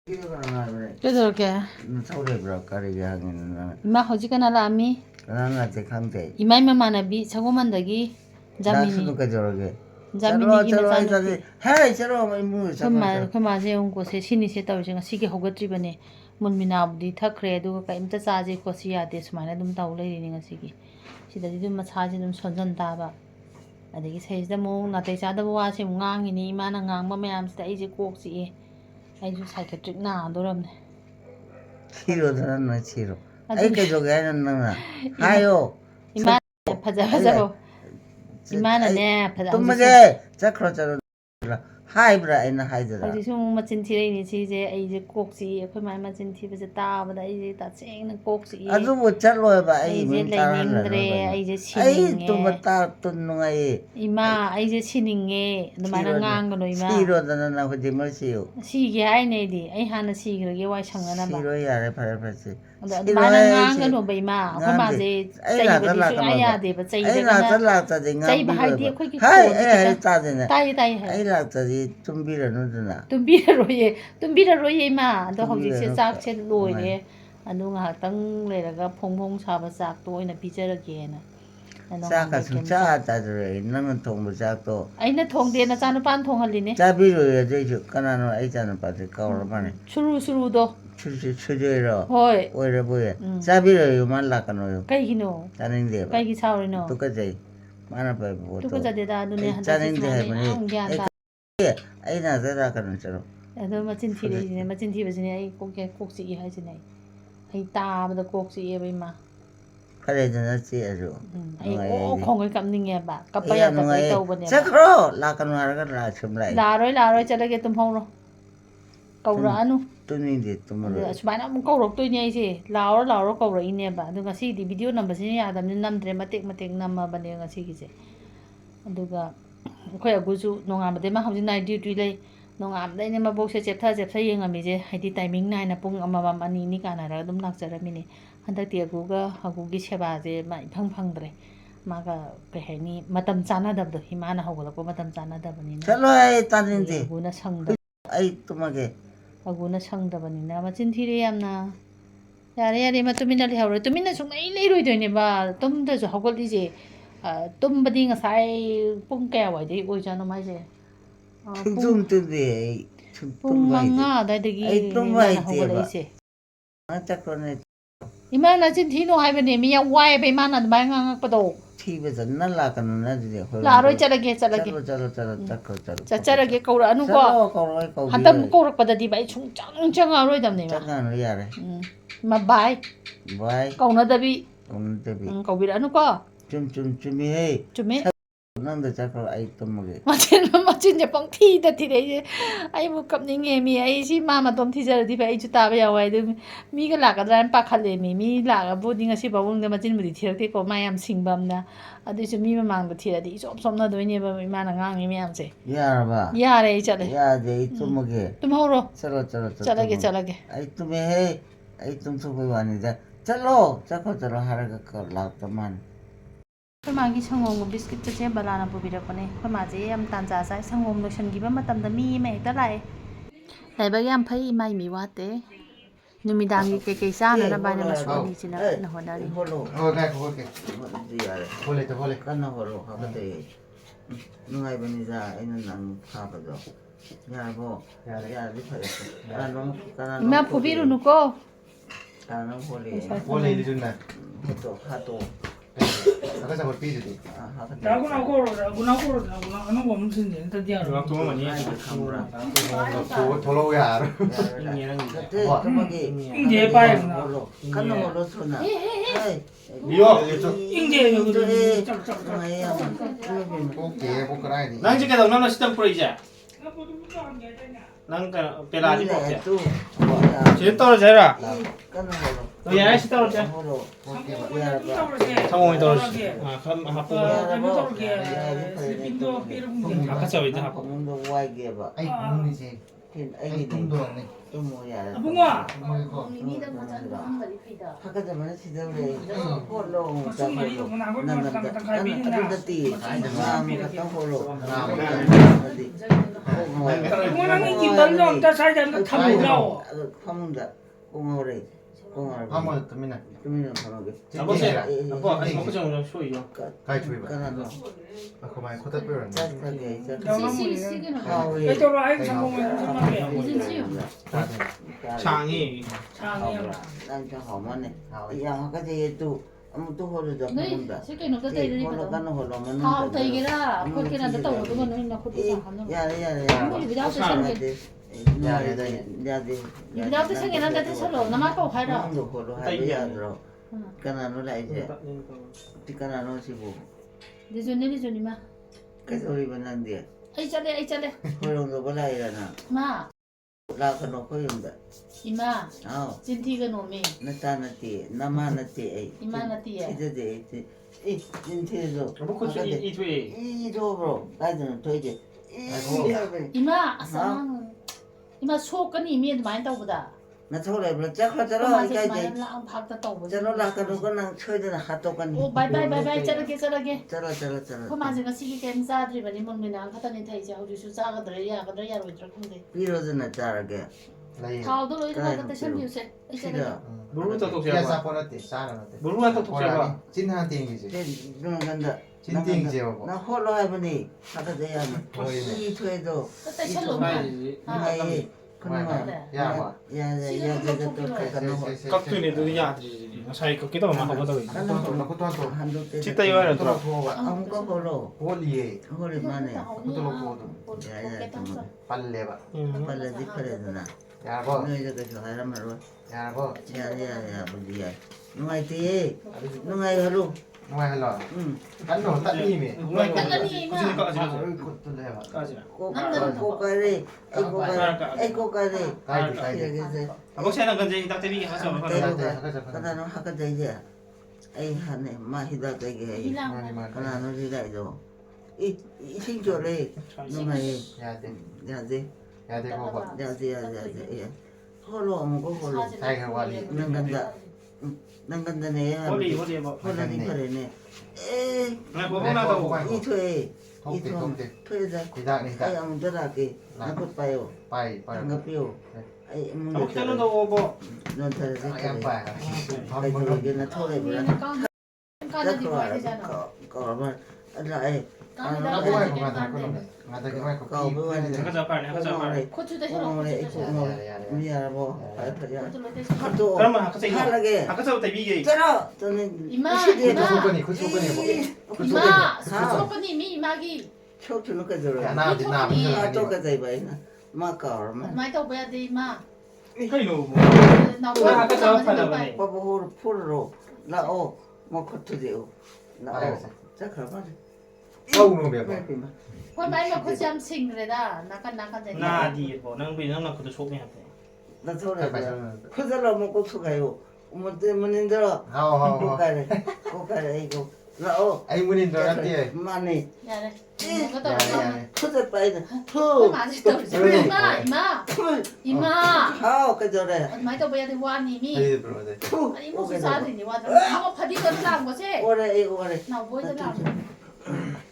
그러게. 서울에 가리게 하기는 이마 허지가나 라미. 나한테 강대. 이마이만 만나비 자고만다기. 자미니. 나수도 저러게. 자미니기 마자니. 해 저러 뭐 그마제 온 곳에 신이세 떠오지가 시계 허거트리버네. 문미나부디 탁크래 두고 까임자 짜지 것이 야데 수마나 좀 다울레리는 것이기. 시다디 좀 마사지 좀 선전다바. ꯑꯗꯒꯤ ꯁꯩꯁꯤꯗ ꯑꯃꯨꯛ ꯅꯥꯇꯩ ꯆꯥꯗꯕ ꯋꯥꯁꯦ ꯑꯃꯨꯛ ꯉꯥꯡꯉꯤꯅꯤ ꯏꯃꯥꯅ ꯉꯥꯡꯕ ꯃꯌꯥꯝꯁꯤꯗ ꯑꯩꯁꯦ ꯀꯣꯛ ꯆꯤꯛꯑꯦ ꯑꯩꯁꯨ ꯁꯥꯏꯀꯦꯇ꯭ꯔꯤꯛ ꯅꯥꯗꯣꯔꯕꯅꯦ 치료잖아 너 치료 아이 계속 해는 너는 하요 이마네 파자파자고 이마는 파자 tumage chakro charo haibra aina haidra hꯧꯖꯤꯛꯁꯨ ꯑꯃꯨꯛ ꯃꯆꯤꯟ ꯊꯤꯔꯛꯏꯅꯤ ꯁꯤꯁꯦ ꯑꯩꯁꯦ ꯀꯣꯛ ꯆꯤꯛꯏ ꯑꯩꯈꯣꯏ ꯃꯥꯏ ꯃꯆꯤꯟ ꯊꯤꯕꯁꯦ ꯇꯥꯕꯗ ꯑꯩꯁꯦ ꯇꯁꯦꯡꯅ ꯀꯣꯛ ꯆꯤꯛꯏ adubu chaloeba ai ꯑꯩꯁꯦ min ꯂꯩꯅꯤꯡꯗ꯭ꯔꯦ ꯑꯩꯁꯦ ai ꯁꯤꯅꯤꯡꯉꯦ tumata tunungai 이마 ꯑꯩꯁꯦ ꯁꯤꯅꯤꯡꯉꯦ ꯑꯗꯨꯃꯥꯏꯅ ꯉꯥꯡꯒꯅꯨ 이마 sirodana na hujimar siyo 시게 하이네 ꯑꯩꯗꯤ ꯑꯩ ꯍꯥꯟꯅ ꯁꯤꯈ꯭ꯔꯒꯦ ꯋꯥꯏ ꯁꯪꯅꯅꯕ siro yare phare phare ꯑꯗꯣ ꯑꯗꯨꯃꯥꯏꯅ ꯉꯥꯡꯒꯅꯣꯕ ꯏꯃꯥ ꯑꯩꯈꯣꯏ ꯃꯥꯁꯦ ꯆꯩꯕꯗꯤ ꯁꯨꯡꯌꯥ ꯌꯥꯗꯦꯕ ꯆꯩꯕꯒꯅ ꯆꯩꯕ ꯍꯥꯏꯗꯤ ꯑꯩꯈꯣꯏꯒꯤ ꯈꯣꯟꯁꯦ ꯇꯥꯏꯌꯦ ꯇꯥꯏꯌꯦ ai lactadi tumbiranuduna tumꯕꯤꯔꯔꯣꯏꯌꯦ ꯏꯃꯥ ꯑꯗꯣ ꯍꯧꯖꯤꯛꯁꯦ ꯆꯥꯛꯁꯦ ꯂꯣꯏꯔꯦ ꯑꯗꯨ ꯉꯥꯏꯍꯥꯛꯇꯪ ꯂꯩꯔꯒ ꯐꯣꯡ ꯐꯣꯡ ꯁꯥꯕ ꯆꯥꯛꯇꯣ ꯑꯣꯏꯅ ꯄꯤꯖꯔꯒꯦꯅ ꯆꯥꯛꯀ ꯁꯨꯡꯆꯥ ꯆꯥꯗ꯭ꯔꯦ ꯅꯪꯅ ꯊꯣꯡꯕ ꯆꯥꯛꯇꯣ ꯑꯩꯅ ꯊꯣꯡꯗꯦ ꯅꯆꯥꯅꯨꯄꯥꯅ ꯊꯣꯡꯍꯜꯂꯤꯅꯦ ꯆꯥꯕꯤꯔꯣꯏ ꯑꯗꯨꯏꯁꯨ ꯀꯅꯥꯅꯣ ꯑꯩ ꯏꯆꯥꯅꯨꯄꯥꯁꯦ ꯀꯧꯔꯕꯅꯦ ꯁꯨꯔꯨꯗꯣ 수저이로 ꯍꯣꯏ 오이러보여 짜비로요 말라카노요 ꯀꯩꯒꯤꯅꯣ 짜는데 ꯀꯩꯒꯤ ꯁꯥꯎꯔꯤꯅꯣ 똑같이 많아 봐요 ꯇꯨꯀꯠꯆꯗꯦꯗ ꯑꯗꯨꯅꯦ ꯍꯟꯗꯛꯁꯦ 짜는데 ꯁꯨꯃꯥꯏꯅ 해보니 ꯌꯥꯝ ꯒ꯭ꯌꯥꯟ ꯇꯥ ꯑꯩꯅ ꯆꯠꯂꯛꯀꯅꯨ ꯆꯠꯂꯣ ꯑꯗꯣ ꯃꯆꯤꯟ ꯊꯤꯔꯛꯏꯁꯤꯅꯦ ꯃꯆꯤꯟ ꯊꯤꯕꯁꯤꯅꯦ ꯑꯩ ꯀꯣꯛ ꯆꯤꯛꯏ ꯍꯥꯏꯁꯤꯅꯦ ꯑꯩ ꯇꯥꯕꯗ ꯀꯣꯛ ꯆꯤꯛꯑꯦꯕ ꯏꯃꯥ ꯐꯔꯦꯗꯅ ꯆꯤꯛꯑꯁꯨ ꯑꯩ ꯑꯣ ꯈꯣꯡꯒꯩ ꯀꯞꯅꯤꯡꯉꯦꯕ ꯀꯞꯄ ꯌꯥꯗꯕꯩ ꯇꯧꯕꯅꯦꯕ ꯆꯠꯈ꯭ꯔꯣ ꯂꯥꯛꯀꯅꯨ ꯍꯥꯏꯔꯒ ꯁꯨꯝ ꯂꯥꯛꯑꯦ ꯂꯥꯛꯑꯔꯣꯏ ꯆꯠꯂꯒꯦ ꯇꯨꯝꯍꯧꯔꯣ ꯀꯧꯔꯛꯑꯅꯨ ꯇꯨꯝꯅꯤꯡꯗꯦ ꯇꯨꯝꯃꯔꯣꯏ ꯑꯁꯨꯃꯥꯏꯅ ꯑꯃꯨꯛ ꯀꯧꯔꯛꯇꯣꯏꯅꯦ ꯑꯩꯁꯦ ꯂꯥꯎꯔ ꯀꯧꯔꯛꯏꯅꯦꯕ ꯑꯗꯣ ꯉꯁꯤꯗꯤ ꯚꯤꯗꯤꯑꯣ ꯅꯝꯕꯁꯤꯅ ꯌꯥꯗꯕꯅꯤꯅ ꯅꯝꯗ꯭ꯔꯦ ꯃꯇꯦꯛ ꯅꯝꯃꯕꯅꯦ ꯉꯁꯤꯒꯤꯁꯦ ꯑꯗꯨꯒ ꯑꯩꯈꯣꯏ ꯑꯒꯨꯁꯨ ꯅꯣꯡꯉꯥꯟꯕꯗꯩ ꯃꯥ ꯍꯧꯖꯤꯛ ꯅꯥꯏꯠ ꯗ꯭ꯌꯨꯇꯤ ꯂꯩ ꯅꯣꯡꯉꯥꯟꯕꯗꯩꯅꯦ ꯃꯕꯣꯛꯁꯦ ꯆꯦꯞꯊ ꯌꯦꯡꯉꯝꯃꯤꯁꯦ ꯍꯥꯏꯗꯤ ꯇꯥꯏꯃꯤꯡ ꯅꯥꯏꯅ ꯄꯨꯡ ꯑꯃꯃꯝ ꯑꯅꯤ ꯀꯥꯟꯅꯔꯒ ꯑꯗꯨꯝ ꯂꯥꯛꯆꯔꯝꯃꯤꯅꯦ ꯍꯟꯗꯛꯇꯤ ꯑꯒꯨꯒꯤ ꯁꯦꯕꯥꯁꯦ ꯃꯥ ꯏꯐꯪ ꯐꯪꯗ꯭ꯔꯦ ꯃꯥꯒ ꯀꯩ ꯍꯥꯏꯅꯤ ꯃꯇꯝ ꯆꯥꯟꯅꯗꯕꯗꯣ ꯏꯃꯥꯅ ꯍꯧꯒꯠꯂꯛꯄ ꯃꯇꯝ ꯆꯥꯟꯅꯗꯕꯅꯤꯅ ꯆꯠꯂꯣ ꯑꯩ ꯇꯥꯅꯤꯡꯗꯦ ꯑꯒꯨꯅ ꯁꯪꯗꯕ ꯑꯩ ꯇꯨꯝꯃꯒꯦ ꯑꯒꯨꯅ ꯁꯪꯗꯕꯅꯤꯅ ꯃꯆꯤꯟ ꯊꯤꯔꯦ ꯌꯥꯝꯅ ꯌꯥꯔꯦ ꯃꯥ ꯇꯨꯃꯤꯟꯅ ꯂꯩꯍꯧꯔꯣꯏ ꯇꯨꯃꯤꯟꯅ ꯁꯨꯡꯂꯩ ꯂꯩꯔꯣꯏꯗꯣꯏꯅꯦꯕ ꯇꯨꯝꯗꯁꯨ ꯍꯧꯒꯠꯂꯤꯁꯦ ꯇꯨꯝꯕꯗꯤ ꯉꯁꯥꯏ ꯄꯨꯡ ꯀꯌꯥ ꯋꯥꯏꯗꯩ ꯑꯣꯏꯖꯥꯠꯅꯣ ꯃꯥꯏꯁꯦ ꯇꯨꯝꯗꯦ ꯑꯩ ꯄꯨꯡ 5 ꯑꯗꯨꯋꯥꯏꯗꯒꯤ ꯃꯥꯅ ꯍꯧꯒꯠꯂꯛꯏꯁꯦ ꯆꯠꯈ꯭ꯔꯣꯅꯦ ꯏꯃꯥꯅ ꯆꯤꯟ ꯊꯤꯅꯣ ꯍꯥꯏꯕꯅꯦ ꯃꯤ ꯌꯥꯝ ꯋꯥꯏꯑꯦꯕ ꯏꯃꯥꯅ ꯑꯗꯨꯃꯥꯏꯅ ꯉꯥꯡꯉꯛꯄꯗꯣ ꯊꯤꯕ ꯅꯪ ꯂꯥꯛꯀꯅꯨꯅ ꯑꯗꯨꯗꯤ ꯑꯩꯈꯣꯏ ꯂꯥꯛꯑꯔꯣꯏ ꯆꯠꯂꯒꯦ ꯆꯠꯂꯣ ꯆꯠꯈ꯭ꯔꯣ ꯆꯠꯆꯔꯒꯦ ꯀꯧꯔꯛꯑꯅꯨꯀꯣ ꯀꯧꯔꯣꯏ ꯍꯟꯗꯛ ꯀꯧꯔꯛꯄꯗꯗꯤ ꯑꯩ ꯁꯨꯡꯆꯪ ꯆꯪꯉꯛꯑꯔꯣꯏꯗꯕꯅꯦ ꯆꯪꯉꯛꯑꯅꯨ ꯌꯥꯔꯦ ꯕꯥꯏ ꯕꯥꯏ ꯀꯧꯅꯗꯕꯤ ꯀꯧꯅꯗꯕꯤ ꯀꯧꯕꯤꯔꯛꯑꯅꯨꯀꯣ ꯆꯨꯝꯃꯤꯍꯦ ꯆꯨꯝꯃꯦ ꯅꯪꯗ ꯆꯠꯈ꯭ꯔꯣ ꯑꯩ ꯇꯨꯝꯃꯒꯦ ꯃꯆꯤꯟꯁꯦ ꯄꯪꯊꯤꯗ ꯊꯤꯔꯛꯏꯁꯦ ꯑꯩꯕꯨ ꯀꯞꯅꯤꯡꯉꯦ ꯃꯤ ꯑꯩ ꯁꯤ ꯃꯥ ꯃꯇꯣꯝ ꯊꯤꯖꯔꯗꯤ ꯐꯩ ꯑꯩꯁꯨ ꯇꯥꯕ ꯌꯥꯎꯋꯦ ꯑꯗꯨ ꯃꯤꯒ ꯂꯥꯛꯀꯗ꯭ꯔꯥꯅ ꯄꯥꯈꯠꯂꯦ ꯃꯤ ꯂꯥꯛꯑꯕꯨꯗꯤ ꯉꯁꯤ ꯐꯥꯎꯕꯗ ꯃꯆꯤꯟꯕꯨꯗꯤ ꯊꯤꯔꯛꯇꯦꯀꯣ ꯃꯥ ꯌꯥꯝ ꯁꯤꯡꯕ ꯑꯃꯅ ꯑꯗꯨꯏꯁꯨ ꯃꯤ ꯃꯃꯥꯡꯗ ꯊꯤꯔꯗꯤ ꯆꯣꯞꯅꯗꯣꯏꯅꯦꯕ ꯏꯃꯥꯅ ꯉꯥꯡꯉꯤ ꯃꯌꯥꯝꯁꯦ ꯌꯥꯔꯕ ꯌꯥꯔꯦ ꯑꯩ ꯆꯠꯂꯦ ꯌꯥꯗꯦ ꯑꯩ ꯇꯨꯝꯃꯒꯦ ꯇꯨꯝꯍꯧꯔꯣ ꯆꯠꯂꯣ ꯆꯠꯂꯒꯦ ꯑꯩ ꯇꯨꯝꯃꯦꯍꯦ ꯑꯩ ꯇꯨꯝꯊꯣꯛꯄꯩ ꯋꯥꯅꯤꯗ ꯆꯠꯂꯣ ꯆꯠꯈ꯭ꯔꯣ ꯍꯥꯏꯔꯒ ꯂꯥꯛꯇ ꯃꯥꯅꯤ ꯑꯩꯈꯣꯏ ꯃꯥꯒꯤ ꯁꯪꯒꯣꯝꯒ ꯕꯤꯁꯀꯤꯠꯀꯁꯦ ꯕꯂꯥꯅ ꯄꯨꯕꯤꯔꯛꯄꯅꯦ ꯑꯩꯈꯣꯏ ꯃꯥꯁꯦ ꯌꯥꯝ ꯇꯥꯟꯖꯥ ꯆꯥꯏ ꯁꯪꯒꯣꯝ ꯂꯣꯏꯁꯤꯟꯈꯤꯕ ꯃꯇꯝꯗ ꯃꯤ ꯑꯃ ꯍꯦꯛꯇ ꯂꯥꯛꯑꯦ ꯂꯥꯏꯕꯛ ꯌꯥꯝ ꯐꯩ ꯏꯃꯥ ꯃꯤ ꯋꯥꯠꯇꯦ ꯅꯨꯃꯤꯗꯥꯡꯒꯤ ꯀꯩꯀꯩ ꯆꯥꯅꯅꯕ ꯍꯥꯏꯅ ꯃꯁꯨ ꯑꯅꯤꯁꯤꯅ ꯀꯟꯅ ꯍꯣꯠꯅꯔꯤ ꯀꯟꯅ ꯍꯣꯠꯂꯣ ꯍꯥꯞꯀꯗꯣꯏ ꯅꯨꯡꯉꯥꯏꯕꯅꯤꯗ ꯑꯩꯅ ꯅꯪ ꯐꯥꯕꯗꯣ ꯌꯥꯔꯕꯣ ꯌꯥꯔꯗꯤ ꯐꯔꯦ ꯏꯃꯥ ꯐꯨꯕꯤꯔꯨꯅꯨꯀꯣ ꯀꯅꯥꯅꯣ ꯍꯣꯠꯂꯤ ꯍꯥꯠꯇꯣ ꯅꯪꯁꯦ ꯀꯩꯗꯧꯅꯣ ꯁꯤꯇꯪ ꯄꯨꯔꯛꯏꯁꯦ ꯅꯪ ꯄꯦꯂꯥꯗꯤ ꯄꯣꯛꯁꯦ ꯁꯤꯗ ꯇꯧꯔꯁꯦ ꯍꯥꯏꯔꯣ ꯌꯥꯔꯦ ꯁꯤ ꯇꯧꯔꯁꯦ 성공이 떨어지지. 아, 그럼 하프가 아까 저기다 하프. 먹는 거 와이게 봐. 아이, 먹는지. 애기 tum돌았네. 또 뭐야. 아붕아. 미미가 가장 좋은 말이 피다. 하가자마자 시절에 홀로 Masuk ni menang 난 tang 남자 tang kai bin na. 아름답디 마음 같은 홀로 Menang ni kita long ta sai dan tham lo. 파문다 공어래 공어래 한번 뜸이나. 그러면 바로 아버지, 아빠 같이 먹고 좀 쇼이요. 가이 주이바. 까나도 아, 그만 코다 빼었네. 짜릿하게 시기는 하우에 Itu rai sambung sama ke. 장이 Sang 남자 하만에 양아까지 또 아무도 홀로 잡는다 실게 놓다 때리니 홀로 가는 홀로 먹는 하우 때기라 코키나 또 오는 거는 나 코도 하는 거. 야야야 우리 비자도 생게 비자도 생게 난데 대설로 나마고 하라. 홀로 하야로 까나노 라이제 티까나노 시부 니존니 존이마. 그래서 우리 만난데 아이 잘래. 홀로도 볼라이라나 마 라카노 코인다 이마 아우 진티가 놈이 나타나티 나마나티 이마나티에. 이제데 이 인테도 아빠 이 뒤에 이도로 나는 도이제 이마 아싸. 이마 속거니 이미 많이 떠보다. 나 저래 버 짝하더라 그만 이제 랑 박다 떠보. 저로 라카노 거는 쳐이나 하도간 오 바이바이 잘게. 저러 그만지가 시기 게임 싸드리더니 뭔미나 갖다니 타이지 하우지수 싸가들 야로이들 근데 비로즈나 자르게 라이. 타오도 로이가 갖다 샴비우세. 싫어 모르겠다 또 야, 제가. 사포나티, 사라나티. 모르겠다 또 제가. 진한 띵이지. 눈 간다 진띵 제어. 나 홀로 해보니 하다 돼야 이 토에도 그때 셜로 봐야지. 나이 그나마 야, 야야야 저저 또 가는 거 깍두기네 너희 아들이 사이 깎기도 막 하고 나 그것도 한도. 한도 때 진짜 이거야 또. 아무거 홀로 홀리에 홀이 많네 빨래바. 빨리 디퍼레드나 야고. 너 이제 그 하란 말로 야고. 야야야 뭐지야 누가이티 누가이 하루 누가 할라. 응 안노 따님이. 구지니까지 아, 가서. 그것도 해봐. 까지. 꼬꼬까리 에꼬까리 가이드. 이렇게 아빠 쟤는 근데 이따 때리기 하죠. 그다는 하가 되지 아이 하네 마히다 되게 많이 많이. 그다는 지라이도 이 신조래 누가이 야돼. 야지 야돼 고고. 야지 예 홀로 아무거 홀로 난간다네 어디 뭐. 홀라니 그래네 에 그냥 보고 나도 이토에 톡대 톡대. 토에다 이다 이다. 아이 아무 저라게 나고 빠요 빠이 빠이. 장갑이요 아이 아빠 쟤는 뭐 넌 잘해 양 빠이. 아이 저기는 토에 뭐라 까나 디고 되잖아. 거만 아이 나 뭐야 그거 다 그러네. 나도 그거 그거. 가자 빨리 가자 빨리. 고추 대셔. 미안하고 고추 하도 그러면 아까 하라게 아까부터 이게 들어 저는 이마, 시대에 이마. 그 소건이 뭐. 이마 소거니 이미 이마기 초트는 그 들어 야, 나 나. 아 똑같아 이봐이나 마카오르마 많이 떠봐야 돼 이마. 하이노 뭐. 나와 아까 저 하나만에. 바보호로 풀로 나오 먹고트디오 나오 자 그러면 아우 너 배워. 헐 많이 먹고 참 싱그레다. 나간 데. 나디 뭐 낭비 낭나 그도 속이 하대. 나 소리 그들로 먹고 수가요 뭐 때문에 들어 하오. 고가래 이거 나오 아이 문인 줄 알았지. 많이 야래. 야야. 그들 빠이는 그 맛이 떨어져. 이마. 하오 그저래 많이 떠봐야 돼 와님이. 아이 브로데. 아니 무슨 사들이 와도 이거 파디가 나온 거지. 오래 이거 오래 나 뭐야 나.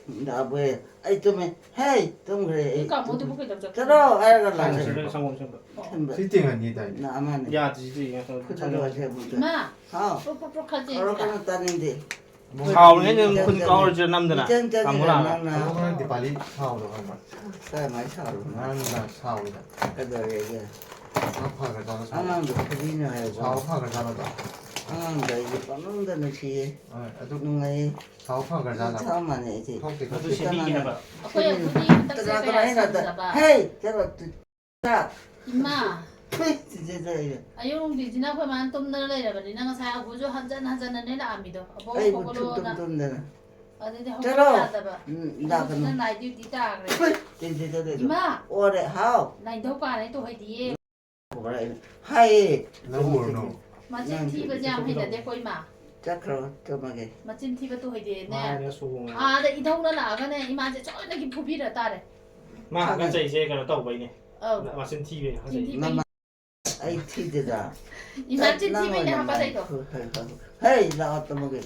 나 뭐야 아이 좀 헤이 좀 그래 그러니까 모두 보게 되죠. 들어 알아라 저는 성공 좀. 시팅은 니다. 나만 야 지지 그저래 해보자 이마. 하오 뻑뻑뻑하지. 그러고는 따는데 가오는 그 가오를 저 남들아. 아무나. 그거는 디발리 사오로 한 번. 사 많이 사로 나는 사오다. 그저래 이게 사파가 가서 사. 아마도 그리냐 해고 사오파가 가다. 아마도 이제 빠는 데는 시 아도 누가이 사오파가 가다. 처음만 해지 톡게 그도 시비기 해봐. 아빠야 부디 딱 그러나 세게 해놨다 봐. 헤이 저거 자 이마. 진짜 이거 아용디 지나고만 똠늘래라버리 나가 사 구조 한잔은 내가 안 믿어. 아이고 보고로나. tumtumtum되는 어디 들어. 하다봐. 나가는 나이 듀티 다 그래. 진짜 저래 이마. 오래 하오 나이 더가네 또 해디에. 뭐라 하이 너무 노. 마진 티가 장 해다 내 거이마. 자 그럼 저마게 마진 티가 또 해디에 네. 마야 소공. 아, 나 이동나 나가네. 이마제 저기 부비라 따래. 마 가자 이제 그래 또 보이네. 마신 TV 하지. 나 아이 티드다. 이마 찐티베네 하바다이도. 헤이 나 어떤 먹게.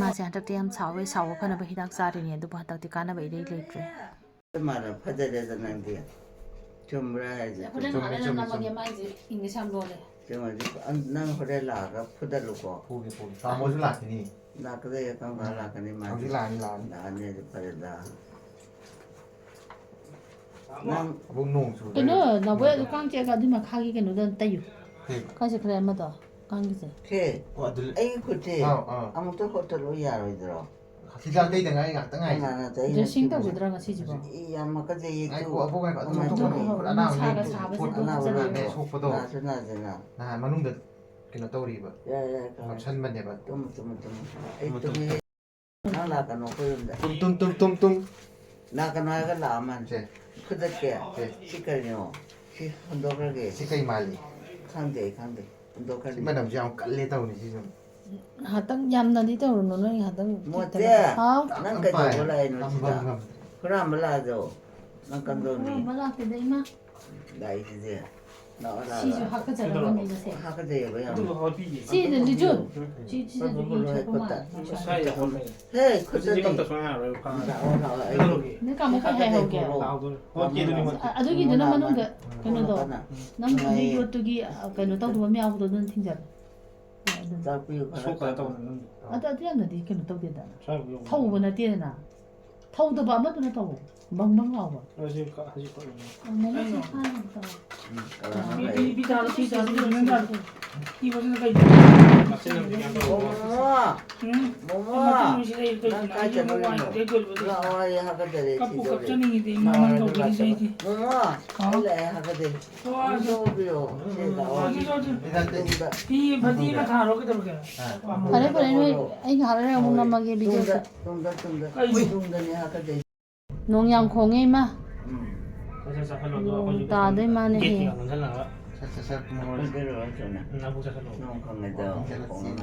마세 한덕때 ꯌꯥꯝ ꯁꯥꯎꯋꯦ ꯁꯥꯎꯕ ꯐꯅꯕ ꯍꯤꯗꯥꯛ ꯆꯥꯔꯤꯅꯤ ꯑꯗꯨꯕꯨ ꯍꯟꯗꯛꯇꯤ ꯀꯥꯟꯅꯕ ꯏꯔꯩ ꯂꯩꯇ꯭ꯔꯦ 말은 퍼져야 되는데 좀 뭐라 해야지. 호랭 안에는 남아게 마이지 잉게 참 로래 좀 난 호래 나가 푸다르고 보기 보기. 다 모줄 라티니. 나 그래 약간 가라 그니 말. 모줄 라니 라. 나네 버려다. 난 몽농 줄. 그노 나왜 깡제가 니마 카기 게노던 따유 카시 그래 마다 깡기세 걔 어들. 에이 그때 어. 아무도 호텔로 야로이더라. 시장 데이트 가이 가 땅아이. 나나 이제 싱도 보더라가 시집어 이 아마까지 아이 고 아보가 가 좀 하나 네 속보도 나잖아. 나 만웅데 그나 떠리바. 야야 감산 만내바. 좀 에이 좀 나라가 놓고는데 뚱뚱뚱뚱뚱. 나가 나가 나만 제 그저께 시끌요 시 혼도하게 시카이 말리. 강대 혼도하게 madam jam kalle tau ni sisum. 하당 얌나디 떠오르노는 하당 못돼 아 난까 몰라요 진짜 그럼 몰라도 난까도니 말라데 이마 나 이제 나와라 시주 학과자라고 믿으세요 하거든요 뭐야 그거 어디? 시드 리존 시드 리존 사이에 혼내. 헤이 그지 깜짝 그저니 놀라요. 파. 나와라 그러게. 내가 뭐 해하게 나오들. 어디에도 뭐. 아두기 누나 만ун가 그노도 남 근데 이것도기 그노 떠도 미하고도 눈 팅자 잡고 소가 떠오는. 아다 아디야나디 그노 떠대다 잘 보여. 타오보나 띠나 타오도 봐 아마도나 타오 멍멍 나와 하실 거예요. 뭐뭐 하는 거 비자로 이번에 가 맛있는 게 한번 뭐뭐 응. 뭐뭐 엄마 시대 일도 난 지나 까지 이거 뭐 놀려 대결 나와야 하거든 갖고 갑자기 돼 이만한 거 그러지 뭐뭐 원래 하거든 좋아 저기요 제가 Ida 이 바디가 다 이렇게 들어게 그래 그래 아이 가라래 못 남게 비디오 동동이 하거든 농양콩에 마 그래서 할로도 다들 많이 해. 괜찮아. sasat mo. 그대로 하잖아 나 보자 할로. 농강에도 공만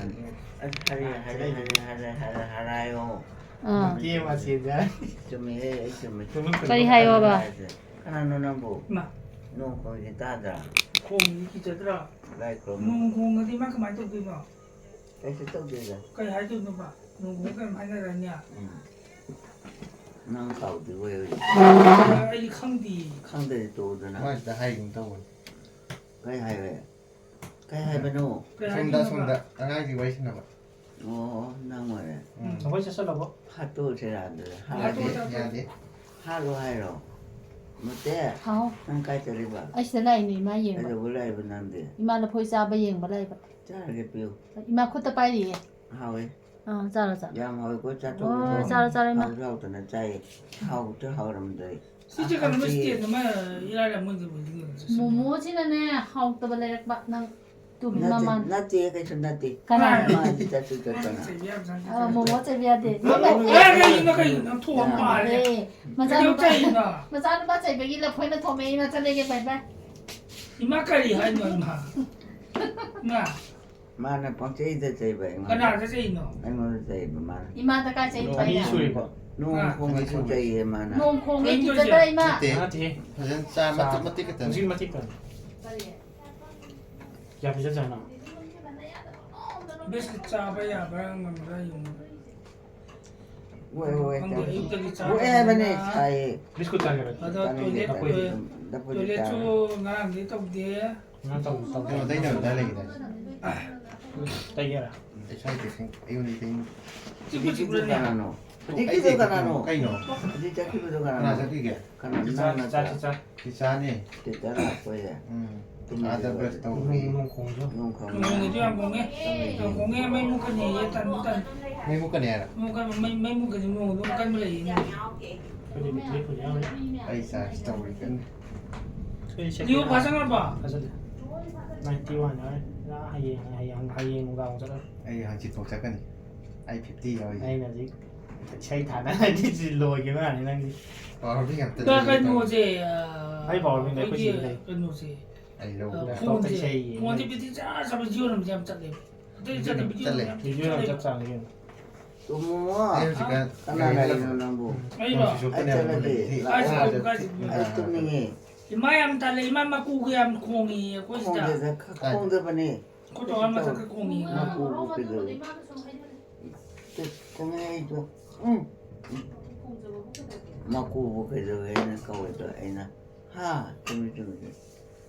하라요 어 뒤에 마시자. 좀해 좀 빨리 하요 봐 하나 누나 뭐 마 농강이 따다 공이 기저더라 라이 그럼 농공 어디 만큼 많이 또 그거 그래서 또 되자 cái hai tuần nữa 농공 cái hai ngày này nha 난 가우디 왜 ai không thì 강들이 또 오더나 Ma da hai ging tau. cái hai bên ô Sonda angai gi wai sina ba. nang 말해 저거 있었어 봐. 하도 제일 안 돼. Ya de. 하루 하러. 못돼. เอา 난 까이들이 봐. ไอ้สิไลนี่มาเยง 그래서 몰라 입은 난데. อีมาละพอยซาไปเยงบ่ได้บ่ 짜르게 삐우. อีมาคุตะไปดิ 하왜. อ๋อจ้าละจ้า 양 하고 짜도. 짜라 마 하고 또 짜이. 하고 또 하고라면 돼. siapa kan mesti tu mah ilah mun tu หมูหมูสินะเนี่ยเฮาตะบะเลยบะนังตุบิมามัน 나티 그래서 나티. กัน 마 진짜 죽었잖아. เออหมูหมูจะเบียดดิ cái nó thua เอ้ mà มาจ้า cái ดู điều chạy nó มาจ้าดูบ่ใจไปกินแล้วพอยน่ะโทรมาอีมาจะเลยไปไป thì mắc cái gì hay nữa mà nè 마는 뻥째이들 제이바. cái nào cái gì nó 아이고 제이바 마. อีมาตะกาใจไป 아니 อ่ะ 소리 봐. 농공이 소자이에 많아. นงคงกินจะได้มา Te. 아 뒤에. Hasan sa mati ka tan. 무슨 맛일까? 야 비싸잖아. biết cái cha bây giờ bạn mình ra dùng 왜 không để ý cái cha 왜 bên này xài 비스코트 아니라. ở đó tôi biết tôi 나쁘지 lấy 않아. cho ngang để tông đĩa 난 또. Yo dai no dai lagi dai. 따이게라. Ai sai te sing. Ayo ni tin. chứ có chịu lên 디키도 nè 가나노. 디키도 가나노. Kai no. 디자 키도 Kana 가나노. sa ki ge. 가나 진짜 나나 진짜 진짜. Ki sa ni. 디자라 거야. Ada best tau. 농농 공주. 농공. người đi ăn con nghe mấy mua cái gì vậy tần Mai mu ka ni ara. mua cái mấy mua cái gì mua luôn cái mới lấy 그게 밑에 그냥. Ai sa story kan. liu phá sang là bảo 가서. 난 띠와냐. 나 하이행 뭔가 오잖아. Ai hang chit pok sa kan. Ai 50 yo. 아니 나 지금 차이 다 나는지 질러기는 아니라. Or bi ngam ta. cái mua gì Ai bảo mình đấy có gì đây? cái mua gì Ai lo. mua gì mua gì biết ra sao bây giờ làm gì chặt đi đây chặt đi bây giờ 비주얼 잡잖아. 또 뭐? Ayo si ka. 가나나 이런 거. ấy bảo Ay Ay talaga. ai sao cái Ay tuming이. 이마야 달래 이마마 꾸기야 공이 꼬시다. 콩대버니 그것도 얼마 그 공이. 마고 그래도 공해줘. 응. 마고 그래도 애는 까워도 애나 하 좀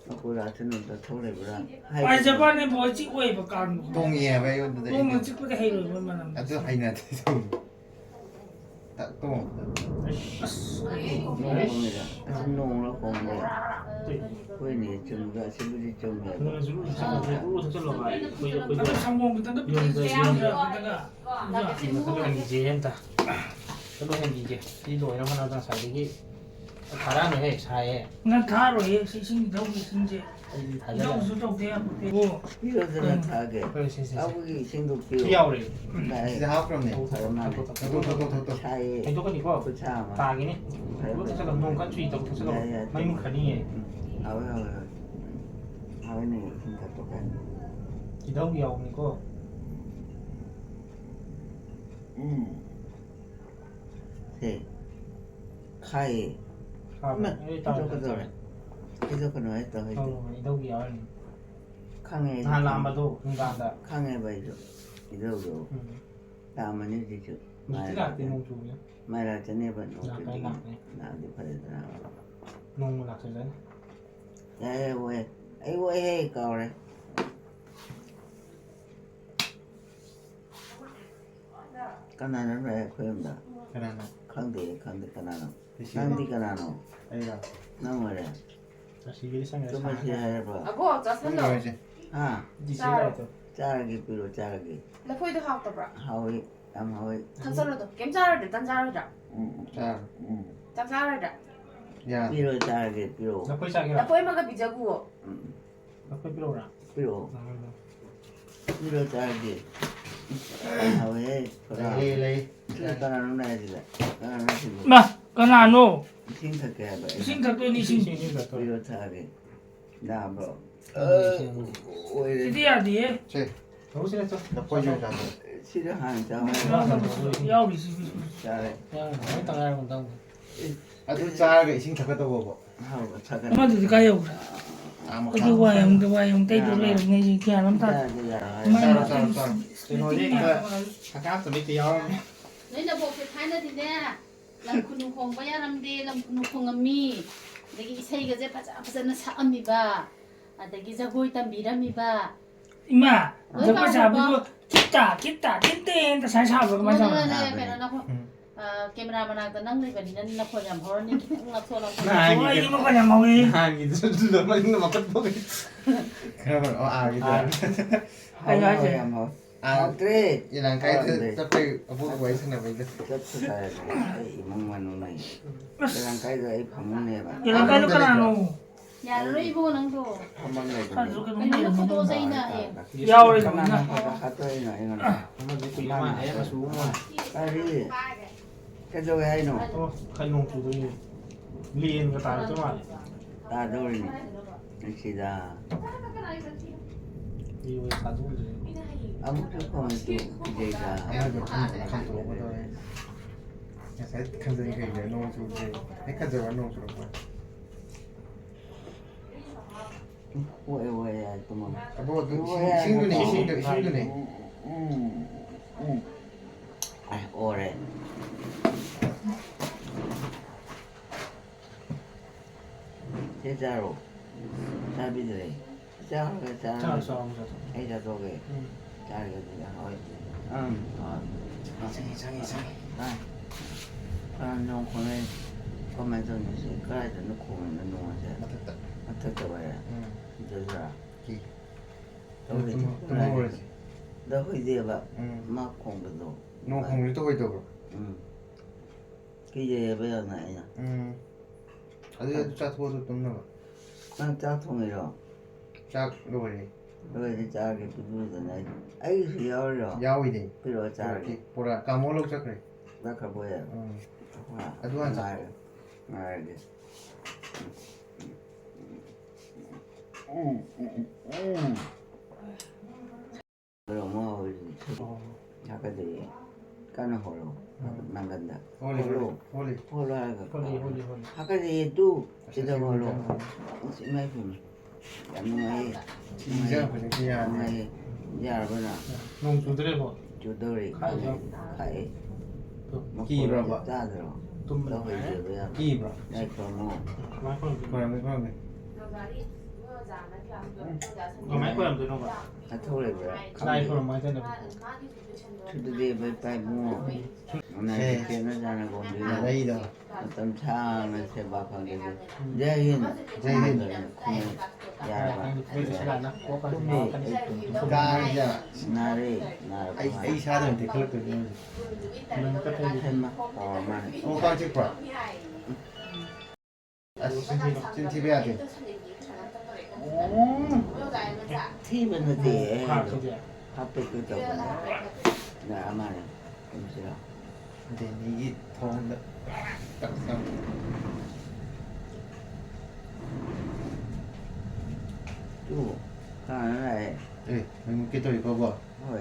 마고 라트는 더 토레브라. 아 저번에 뭐 찍고 해봐 깐. 똥이야 왜 이거 똥은 찍고 해로 얼마나. 아주 하이나 똥. 딱 똥. 농공이라 농으로 공부. quindi c'è così c'è un 그러면 지금 이쪽으로 저절로 가. 거의 그 상공 같은 거 비슷해요. 그러면 이제 한다. 저도 한 이제 이도 이런 하나 더 살리기. 가라는 해 차에. 난 가로 해 시신 너무 이제 다 이런 잘해. 수도 돼야 뭐 이러더라 타게 그래 세세. 아버지 생각비요 피아오래. 진짜 하프로네. 사람만에 또. 차에 이거 이거 그 차마 다기네. 이거 제가 농가 주의도 그래서 많이 먹하니. 아버님 진짜 똑같네 기다우기 오는 거. 네 카이 일단 계속 그는 했다 이다우기 알. 강에 한람바도 중간다. 강에 봐야죠 이러고 다음은 이제 무티가 되는 중이야. 말할 때 네번 나가네. 나도 그러더라 농을 낙서전. 야 왜 아이고 해 까오래 까나는 왜 그런다 그러나. 강대 까나는 대신 강대 까나는 아이가. 너무래 자식이 생각 좀 마시 해봐 아고 자 산다. 그거지. 아 지시라도. 짜르기 비로 짜르기 레포이도 하옵더라. 하위 암 하위 탄설로도 gem자를 단 자르자. 자. 장 자르자. 야. 비로 짜르기 비로 나쁘지 않게라. 레포이마가 비자고. 나쁘 필요라. 비로 비로 짜르기 하위 그라 레이. 까나는 해야지 까나는 해야지 마 까나노 생각해 봐 신탁도 니 신. 비로 짜르기 나 뭐. 오히려 드디어 뒤에 제. 너무실했어. 나 보여줘. 싫어하는 장 야우리 시. 잘해 그냥 너무 당하는 건다. 아주 짜게 이신 작가도 보고. 하고 차가 엄마도 가요 그래. 아무 어디 와용 때도 내 내지 그냥 다. 짜라. 아까부터 밑에 야. 너희는 뭐 타이너디네 lamkhunu khong ba yaramde lamkhunu khong ami dagi isai gaje paja sa ami ba adagi jagoi tambirami ba 이마 저거 잡고 기타 띵띵 다 살살하고 mana 맞아. na pero na ko camera managta nang lebanina na ko jam horni kitang ngapsolang 와 이거 그냥 먹이. 한기 좀 많이 먹었 보기. 그러면 아기들. 아이고 아직. 아, 그래 이랑 가이드 잡대 보고 와 있으나 봐 이제. 접수가야 돼 이만만 오네 그냥 가이드 이 방문해 봐 이런 가도 까나노. ya lo ibo nang do 한번 내 가지고 ano photo sa ina 야우리 가나 나. 가도 이나 이거 한번 듣고 이만 애가 수고. 빨리 계속 해 이노 또 칼롱 주도 리엔 거 다르죠 말. 다 돌리니 시다 이거 가지고 아무튼 보면 또 기대가 아무도 감도 오거든. 야, 살 간전히 그게 너무 좋지. 핵가져가 너무 좋은 거야. 왜야 또뭐 뭐 신두네. 아 오래 제자로 자비들이 자가 자 잘했어. 애자 속에 자가 하고 아 공에 보면서 이제 그래도 놓고 있는 동안에 맞다. 어떻게 봐야 저자 기. 너 먹어야지. 너 이제 막 공부도 너 공부 또 거기도. 그게 배웠나요? 아주 짜투어도 좀 넣어. 난 짜통이로 짜 넣어리. 너희 짜게 부르잖아. 아이 어려. 야오이네. 필요 짜게. 보라 까몰록 짜 그래. 나가 보여. 아주 한 짜. 알게. 그럼 뭐 우리 약간들 까는 홀로 나간다. 홀리. 홀로 하가. 홀리. 아까지 또 찢어버려. 심해 좀. 양말. 이자 그냥 그냥 야르구나. 농 주드레고 주더리 가이. 끼브라 짜들어. 좀 너 회주야. 끼브라 내 그러면 마이크 그러면 마이크 하면 되는 거야. 다 토래 그래. 마이크 마이크 되는 거. 투드디 베이바이 뭐. 오늘 걔는 건데. 나이다 어떤 차는 세박하게 제인 야, 그 시간나. 가자 나리 ai 사람한테 그렇거든요 마 어만 오빠 찍봐 TV야 돼 TV는 돼 아, 그게. 앞에 그 저거 나 아마네 좀 싫어 근데 이게 더운다 딱딱 또 가는 날 예 mấy cái tuổi có vợ thôi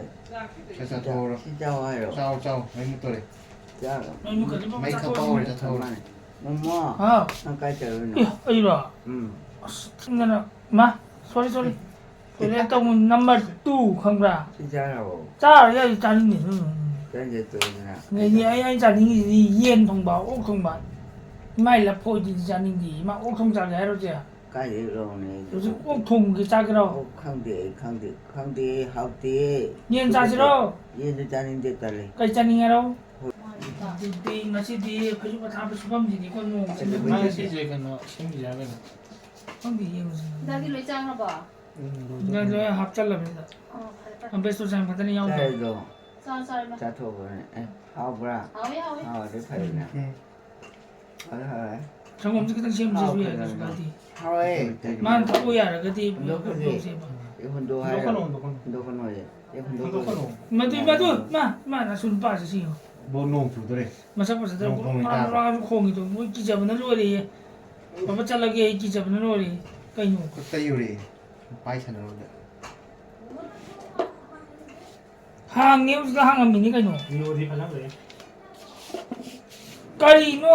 cho sao thô đâu xin chào ai rồi sao mấy một tuổi chào 너무 그지 mấy khẩu bao này cho thô thôi mua 아, nó cái chữ nữa 야, 이리와. 나는 마, 소리. 그래 또 넘버 2 không ra. xin chào rồi Cha ya cha ni. cái gì từ nè Người như ai cha ni yên thông báo, ốc thông báo. Mai là phôi thì cha ni gì mà ốc thông cha cái rồi chứ. cái gì rồi này 요즘 꼭 통 그 짜기로. 강대 학대 nhiên cha 싫어. 얘도 자는데 딸래 cái 짜니 해로. 디 나시 디 가지고 다 부수범 지니 건 뭐. 나 시제 그 심리자는. 근데 이게 무슨. 나기 왜 짱나 봐. 내가 저 합잘랍니다. 안 베스트 장 받더니 야오. 잘도 쌀쌀 자 토보네 하오브라 아왜 하오 내 팔이네 하오 정 엄청 그냥 시험 지수야 가지고 가디. 하오에 만 타고 야라 그디. 너 그지 이혼도 하여 노코노. 혼도 건너에 이혼도 노코노. 마두 마 나순 빠지시요. bố nông chủ tôi đây Masa pas ada orang khong itu, mau kijab na lori. Papa chala ke kijab na lori. Kayu. có tay rồi bay chân rồi Hang ni usah hang amini kayu. 이거 어디 가자 그래. Kari no.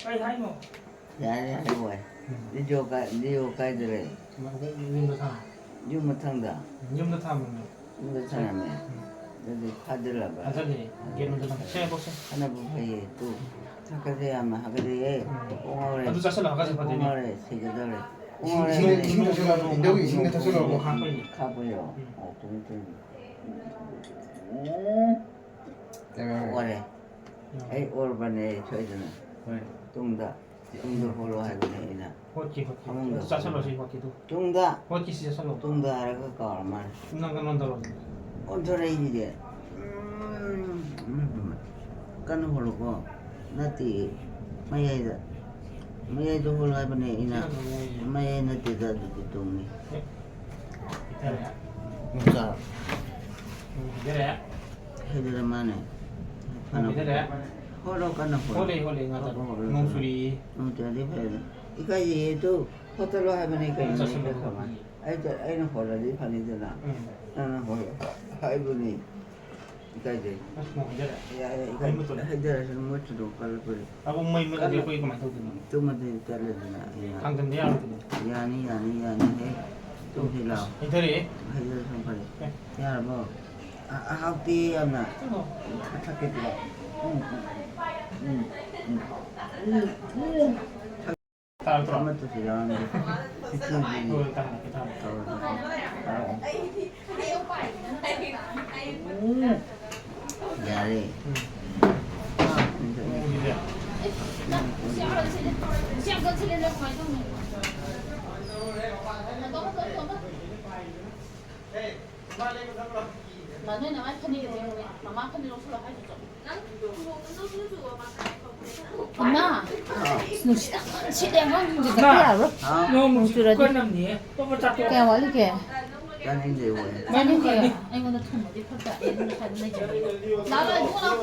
Kari hai no. dạ dạ rồi đi vô cái rồi 님도 사. nhưng mà thằng đó 님도 타면 nhưng mà thằng này 여기 카드를 봐 안살리. 걔는 좀 해 보세요. 하나 보세요 또 하카데 아마 하카데 옹어래 아주 자살라 가서 받으니. 옹어래 세계들에 이거 옹어래 인도 이신가 다 쓰러 뭐 한 거니. 가보요 좀 때문에 오래 에이 오르반에 저희들은 뚱다 뚱도 보러 하거든요 이나 호키. 자살로시 호키도. 뚱다 호키 시자 살로. 뚱다 알아가 가만 운동가 만들어. 온토레 이제 kan huluko nati mayayda hulu abane ina mayay nati da tutumi 이탈리아. musa 그래. hedera mane 그래. holo kana hulu 홀레 가자. 농수리. jadi pede ikai itu hotelo abane kai ni kaman ai na holo di pani dela na holo ai buni ikai je 뭐 그래. ya ikai hedera semua tu kalau beri 아고 뭐 이거 이거 이거 많이 도드는. tu mati terle na ya 강등 내야 돼. yani he tu hilau 이탈리. hedera sampai ya bo hati amna sakit tu 따라 들어. Kamu tu siang itu 어, 따라. jadi 이제. 나는 아이 편이 되는 마마 편이 로스로 해주죠. 엄마, 너 시대가 이제 그때야, 로? 너무 줄어들- 끝났니? 또 잡고. 그냥 원리게. kan ini boleh 나는 게 이거는 통 어디 폈다. 얘는 잘 내지. 나가 누구나.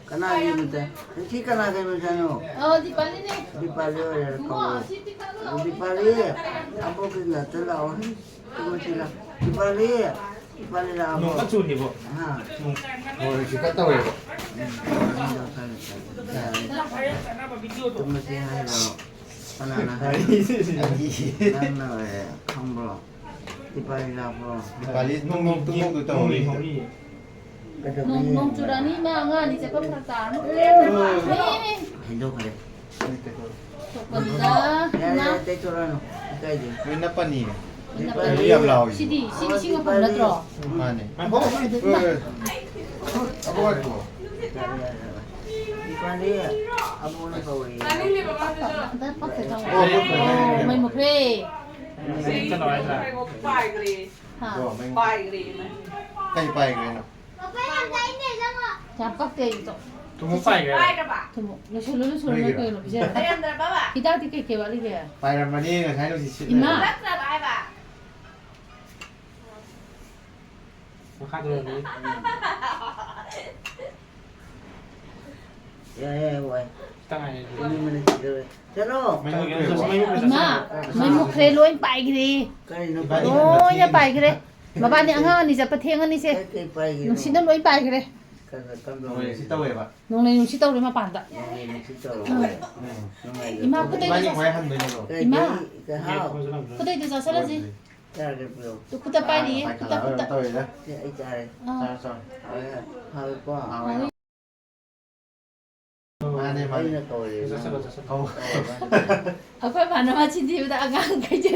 karena dia macam si karena dia macam 어디 빨리네. di Bali ada kau di Bali apa kita telah tu macam di Bali 빨리 나와. 농 까줄이 뭐. 아, 뭐 이렇게 갔다 와요. 나 봐야잖아 봐 비디오도. 좀 이제 하러 하나하나 해. 나는 왜 컴블 빨리 나와. 빨리 농 뚜껑도 떠오르. 농 주라니 망아 니 제거 팔다. 네. 해줘 그래. 조건다. 나. 내 쪽으로 가야지. 왜 나빠니? 나 CD 신고 불렀더라. 아네. 아, 뭐? 아고 가지고. 빨리 아무나 거기. 나 빡세 장. mấy một rê. 진짜 나와야 돼. Hả? 뭐 까지 빠이 그래. Chả 빡세 rồi. 두고 빠이 그래. Thôi một, nó xuống nó cười nó bây giờ. Thì tao thì cái bảo đi kìa. 빠이란 말이 가이로 지. 이마. 뭐 카드로 예, 왜? 땅에 우리만 지들. 저로. 이마. mấy một rê luôn bài cái gì? cái nó Ôi nhà bài cái đấy. Mà bạn nhà ngang thì sẽ bắt thiên đi xe. cái bay Nó xin nó luôn bài cái đấy. cái 왜 시다고 봐. Nó này nó xin tao để mà bàn tạ. 이마 그때 많이 저 거의 한 번이고. cái hao 그때 저 살았지. ra cái biểu 또 그때 bài đi. 빠이 그때 갈라. 그때. 또 이제. cái trái 어. 잘했어. hao quá 아, 아네 đây 맞네. là cầu để 됐어 됐어. 어. 아까 만나마 친디보다 아간 cái chứ.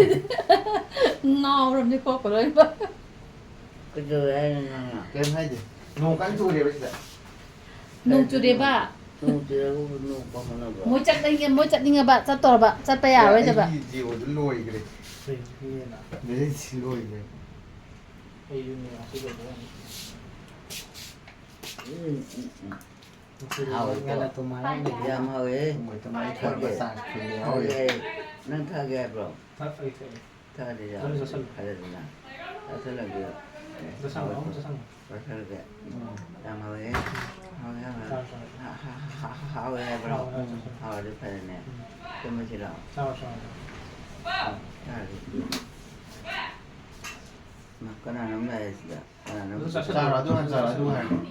Ngò rồi đi qua của đấy mà. cái giờ anh 게임 하지. 농 깐주고 그래 진짜. Nung chủ đề ba. nung chưa nung có nó bro mỗi trận đi nghe bạn chắc tỏ bạn chắc bây giờ đấy cho bạn. 지 어디 로이 그래. 이해나. 내 지 로이 그래. 이윤이랑 지금 hao là tụi mày để jam hao ấy 뭐 또 많이 털고 싹 그래. hao ấy nâng tha ghê bro thật vậy tha đi ra Rồi, rồi, phải là gì nào thế là gì nó sang nó sang phải là ghê jam hao ấy hao ấy sao hao ấy bro hao đi phải nè cái mới chỉ là sao mà cái nào nó mày gì cái nào nó 잘라도 한 잘라도 한.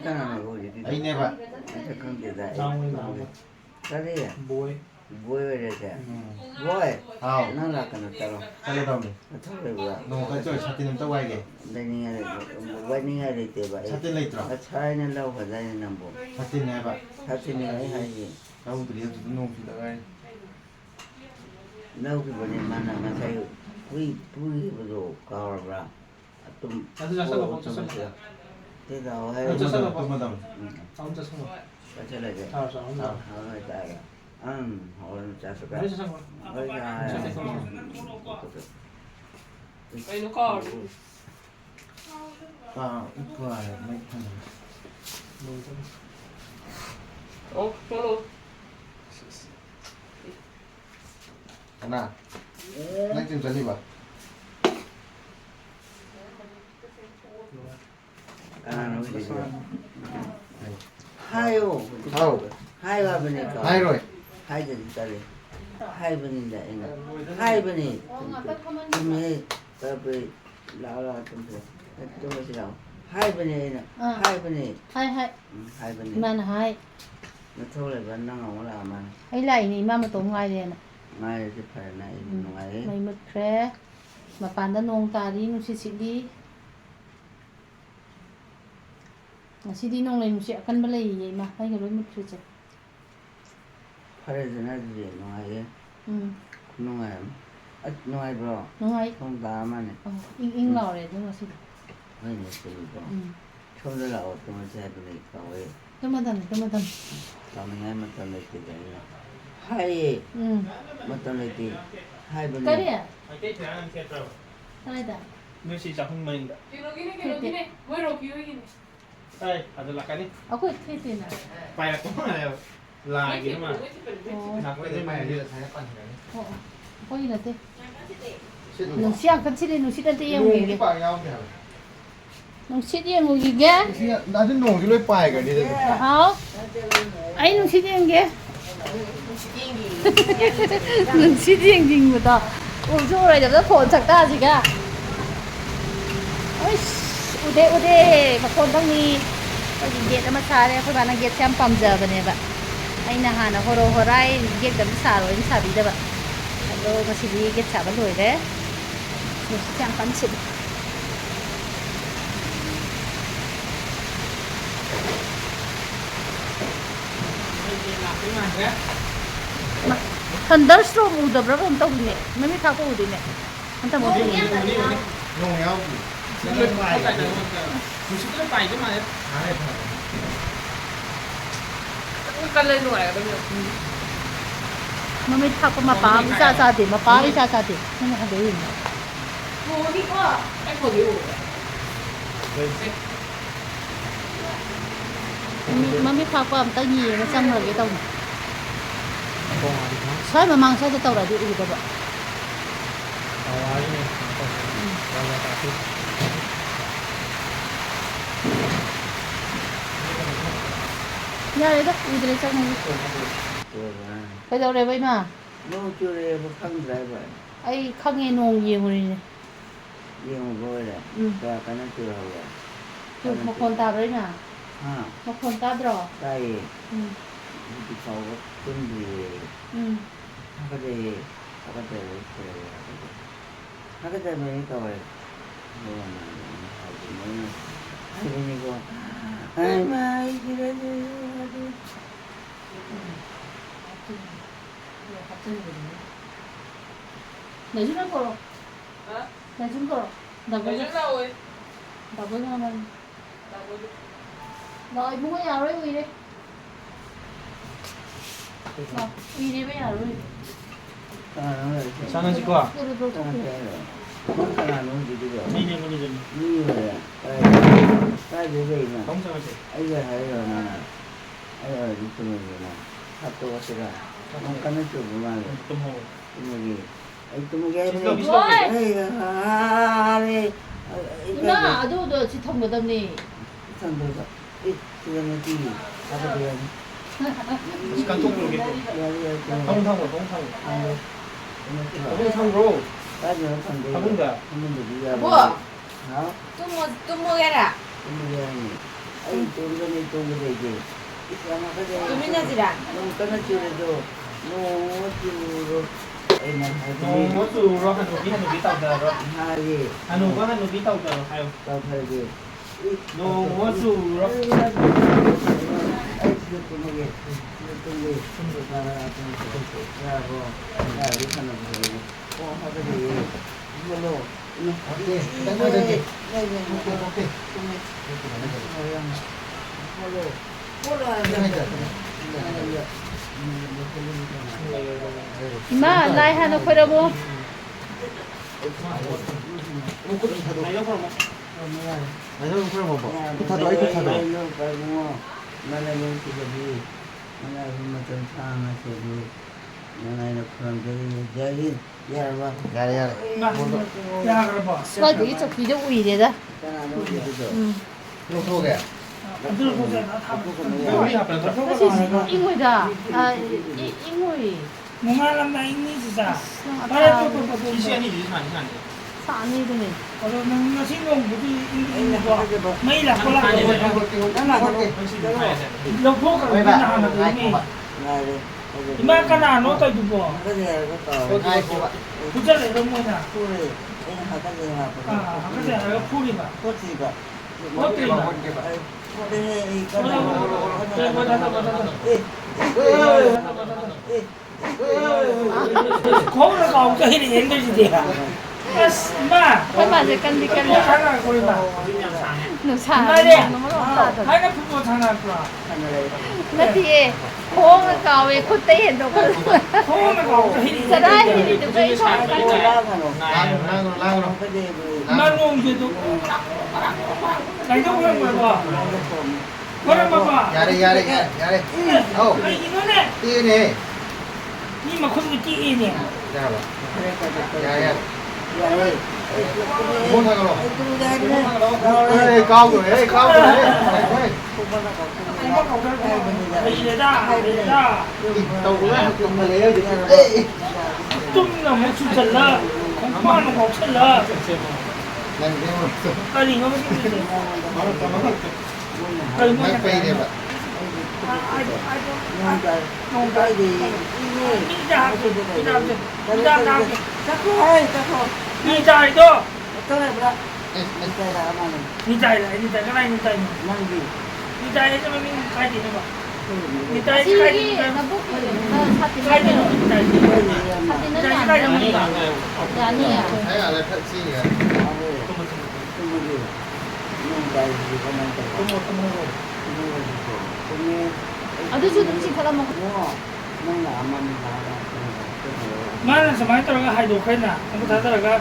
cái nào nó gọi gì 아이 내 봐. cái con gì đấy sao mới nào cái gì à bôi vui về đây kìa vui 아우. nó là cái nào tao 잘라다오네. nó thôi rồi bro 농 가져 차티는 또 와이게. đây nghe đây quay nghe đây thì vậy 차티 레이트라. nó sai nên lâu phải đây nằm bộ 차티 내 봐. thật thì này hay gì 나우들이 여기서 농 주다가 lâu thì bọn em ăn là nó say vui vui rồi cao ra tụm thế đâu hay Nó cho sao 또 마담. sao 혼자 sang cái thế là gì sao sao 혼자 họ hơi tài họ trả số cả 그래서 sang hơi dài 아, 좋아요. mấy thằng. 하나. 나 지금 잘리 봐. nó gì hai ô 아우. hai ba bên này 하이 로이. hai giờ đi tới hai bên này hai bên này tụm này tao bị lão là tụm này lão hai bên này nè hai bên này Hai hai. hai bên này Mà hai. nó thôi là vẫn đang ngồi làm mà Ấy lại này mà tổ ngoài đây nè. ngay cái phải này ngoài Mày mất khé. Mà bàn đã nông ta đi nó xịt đi. Mà xịt đi nông này nó sẽ cân bất lấy vậy mà. Hay cái lối mất khé chứ. phải là gì ngoài Ừ. ngoài bro Nó ngay. không đá mà này In lò này đúng là xịt. hơi nhiều sự bro Ừ. không được là ở trong xe bên này cậu ấy Cái mà thần. cậu mình ngay mà tao lấy tiền đấy hai Ừ. mà tao lấy tiền hai bên Cái này đi à? cái thứ ăn thiệt rồi Cái này nếu chỉ chọn không mình đây ada là cái đi à? Aku thế tiền à? phải là cũng là gì mà Ồ. là cái gì mà Ồ. Có gì là thế? 씻는 Nó siang kan xịt đi nó xịt đi em 농 gì? 빠이 나오네. Nó xịt em gì ghé? 나중 농 줄로 빠이 거니. Hả? Ấy nó xịt em ghé? Nó xịt em gì mà ta? Ôi trời ơi, chắc phồn chắc ta gì cả. Ôi उदे मखोन तंगनी गेट अमा सारे अखोय बाना गेट से पामजबनेबा अइना हाना होरो होराय गेट दम सारो इन साबीदबा अदो मसिदी गेट साबा लोइरे नुसियां पानसिद थंडरस्टॉर्म उदब्रा कम तौने ममी थाको उदिने अंत Modi nông nhau Nó phải là mình sẽ cái bài chứ mà cân lên nổi bây giờ mami थाको मपा बिसा साथे मपा बिसा साथे नन हदे इन ngồi đi quá anh ngồi đi mami थाको am ta ni ma chang ma ge taw con à thì nó sai ma mang sai ta taw ra di u da ba ấy này còn là cái ya re da u de chang ni kai daw re bai ma nó chưa đi một khăn lại vậy ai khang ye nong ye ngori ni nhưng mà rồi là và cái nó chưa rồi tu ma kon ta bai na ha ma kon ta dro đây thì sau có tin gì cái gì cái gì mấy câu rồi ai bên này con ai mai gì đấy 내주는 거로 내준 거로 나 bây giờ rồi 나 보자 나 너 이모가 야로 이래 나 이래 왜 야로 sao nó chỉ qua 그래도 không phải là nó gì được đi đi đi đi như vậy cái gì vậy mà không sao chị ấy giờ hay rồi nè ấy rồi đi chung rồi nè hấp tôi có ra không cần nó chung mà tôm hồ chung gì ấy chung cái Bislo, này bislo. ấy đi 이마 아도도 지통 거 덤니 xong rồi ít chưa nó gì sao có tiền 시간 통 모르겠고 không thông thông rồi thông thông không thông rồi cái gì nó còn đi thông rồi không được đi ra Ủa? hả tôi mua cái à không được ra nhỉ ấy tôi cái gì ít ra mà cái gì tôi biết là gì đã nó cái nó chưa được nó chưa được ấy này hay nó gì có sự rồi hành nụ tàu giờ rồi hai gì hành nụ có hành nụ tàu giờ hay không tao thấy gì nó có sự rồi ấy chưa tôi nghe tôi nghe ra vô ra đi thằng nào rồi có hai cái gì vô lô ok đánh đôi đây đây này ok ok 이마 라이 하나 거라고 này đâu có một 아니 형 그럼 봐봐 쿠타도 아이 쿠타도 야래 야래 야 그래 봐 와 되게 저 비디오 우이래다 형 소개 안 들어보자 나 다. 우리 앞에 더 사실 잉우이다 아 잉우이 뭔가 남나 있니 진짜 말해 또또또 이 시간이 되지 않지 사니드네 어서 나 신경 무디 있는 거 매일 아콜라 너 보고 왜 그냥 봐? 하나 더 이마 까나 너도 두고 부자래 이런 거냐 아 그래 내가 풀이 봐 어떻게 봐 거울을 봐 없어 이리 엔더지디야 마 헐 맞을 깐디 깐디 하나 거리 봐 누사 말이야 너무 없다 하나 부모 장난 거야 나 뒤에 공을 가왜 그때 해도 거울을 봐 없어 이리 사라이 도 왜 이상 만놈도 나도 그런 거야 봐 그래 봐봐 야래 야래 야래 어 이거네 띠네 이마 거기 띠이네 야봐 야야 못 하거라 에이 까고 에이 까고 이래다 이래다 tàu á không mà lấy gì 좀 너무 추천라 공부하는 거 없을라 Lần đeo một số. Cái gì nó mới cái gì? Nó là có nó Cái mua máy cái bay gì? đẹp ạ. Nông cái gì Đi ra, đi ra, đi ra, ra. chắc thôi Đi chạy đó. cái này bữa cái là mà Đi chạy lại, đi chạy cái này đi chạy. năng gì Đi chạy cho mình cái gì nữa. Đi cái chạy cái gì? gì nó bút 사진 cái gì nữa? Đi chạy. 사진은 안 나옵니다. 아니야. Thấy là thật chi nhỉ? 어디서 음식 사다 먹고 Mana sa mga talaga hay do kay na. Ang talaga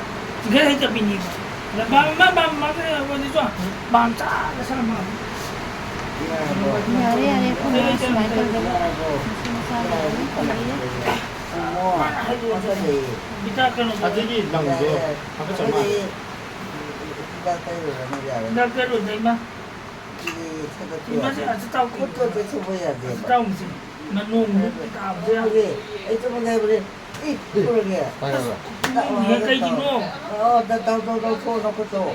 gaya hay kapini mo. Na ba ko dito. Bang ta sa mga. 야래 야래 포메스 마이클 되고 Bita ka no. 사진이 남도 아까 정말 Nagkaro dai ma. Iba siya sa tao ko. Sa tao mo siya. Manung tao siya. Quay rồi. Ni kay gino.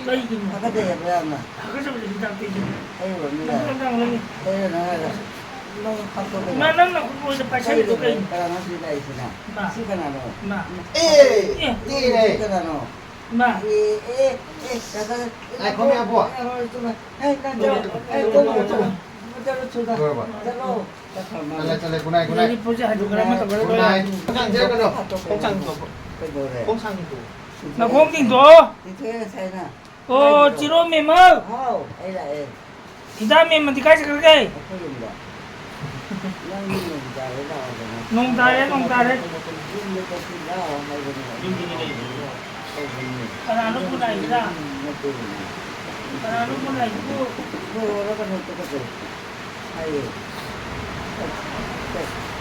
Kay gino. Ako sa bita kay gino. Ang lang lang. Manang na ko sa pasay ko kay. Ma. Ê! Đi này! Ma. Này có mẹ bùa. Rồi bà. Trả lời cô này. Dili po siya hado ka naman Cô này. Chẳng chơi cái đâu. 콩상도 Na kong ding do. Oh, chiro me mo. Ida me man dikay sa kagay. Nung tare. Panalo po na ida. Panalo po na ito.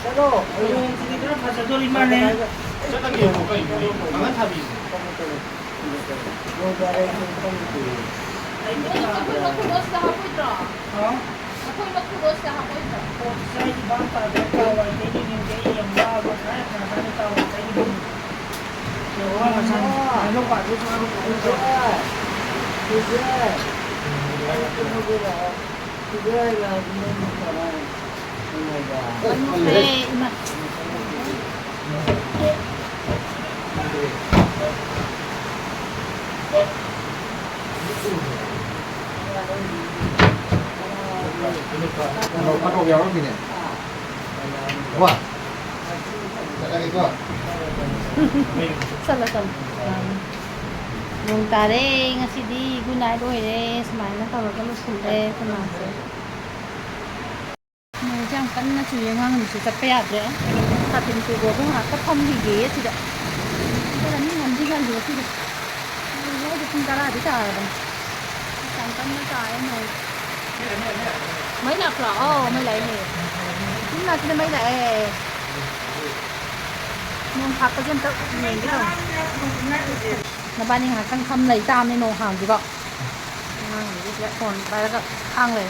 Yung sige ka na pasador iman eh. 저기 뭐가 있니? 강한탑이 Ay, ito ka. Ha? Sa ibang pagkakaway, kayo yung kayo yung bago. Kaya nakakatawa kayo. Yung mga sana. Ano pa? Dito ano pa? 네, 이만. Nó bắt đầu béo lắm kìa. Wow. Trả lời cô. 살라살. nung tare ngasidi gunay do ere smaina tawag lo sule kunase. Mo jang kan na chuyeng hang su sa pe adre. Ta tin tu go ha ta phom hi ge si da. Ta ni ngam di gan do si da. Lo de tin tara di ta ba. Jang kan na ta ai mai. Mấy nạp lọ mới lại nè. Chúng ta chỉ mấy lại nông hạt có dân tự mình cái đâu là ban ngày hàng căng thăm lấy tam nên nông hàng gì vậy hàng gì vậy còn đây là hàng này